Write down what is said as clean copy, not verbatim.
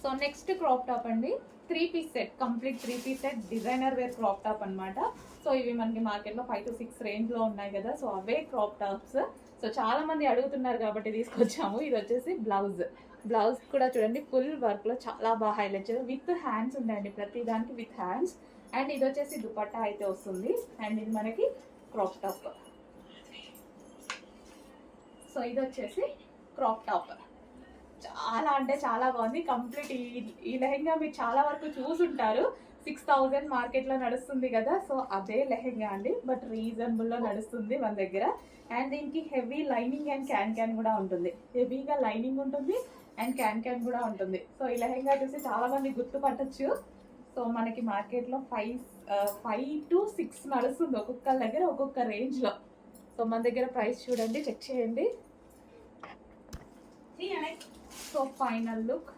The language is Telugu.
సో నెక్స్ట్ క్రాప్ టాప్ అండి, 3-piece set, complete 3-piece set, designer wear crop top అనమాట. సో ఇవి మనకి మార్కెట్లో 5 to 6 రేంజ్లో ఉన్నాయి కదా, సో అవే క్రాప్ టాప్స్. సో చాలా మంది అడుగుతున్నారు కాబట్టి తీసుకొచ్చాము. ఇది వచ్చేసి బ్లౌజ్ కూడా చూడండి ఫుల్ వర్క్లో చాలా బాగా హైలైట్ చేయాలి, విత్ హ్యాండ్స్ ఉన్నాయండి ప్రతి దానికి విత్ హ్యాండ్స్. అండ్ ఇది వచ్చేసి దుపట్టా అయితే వస్తుంది. అండ్ ఇది మనకి క్రాప్ టాప్. సో ఇది వచ్చేసి క్రాప్ టాప్, చాలా అంటే చాలా బాగుంది. కంప్లీట్ ఈ లెహెంగా మీరు చాలా వరకు చూసుంటారు, 6000 మార్కెట్లో నడుస్తుంది కదా. సో అదే లెహెంగా అండి, బట్ రీజనబుల్లో నడుస్తుంది మన దగ్గర. అండ్ దీనికి హెవీ లైనింగ్ అండ్ క్యాన్ కూడా ఉంటుంది, హెవీగా లైనింగ్ ఉంటుంది అండ్ క్యాన్ కూడా ఉంటుంది. సో ఈ లెహెంగా చూసి చాలా మంది గుర్తుపట్టచ్చు. సో మనకి మార్కెట్లో 5 to 6 నడుస్తుంది, ఒక్కొక్క దగ్గర ఒక్కొక్క రేంజ్లో. సో మన దగ్గర ప్రైస్ చూడండి, చెక్ చేయండి. So final look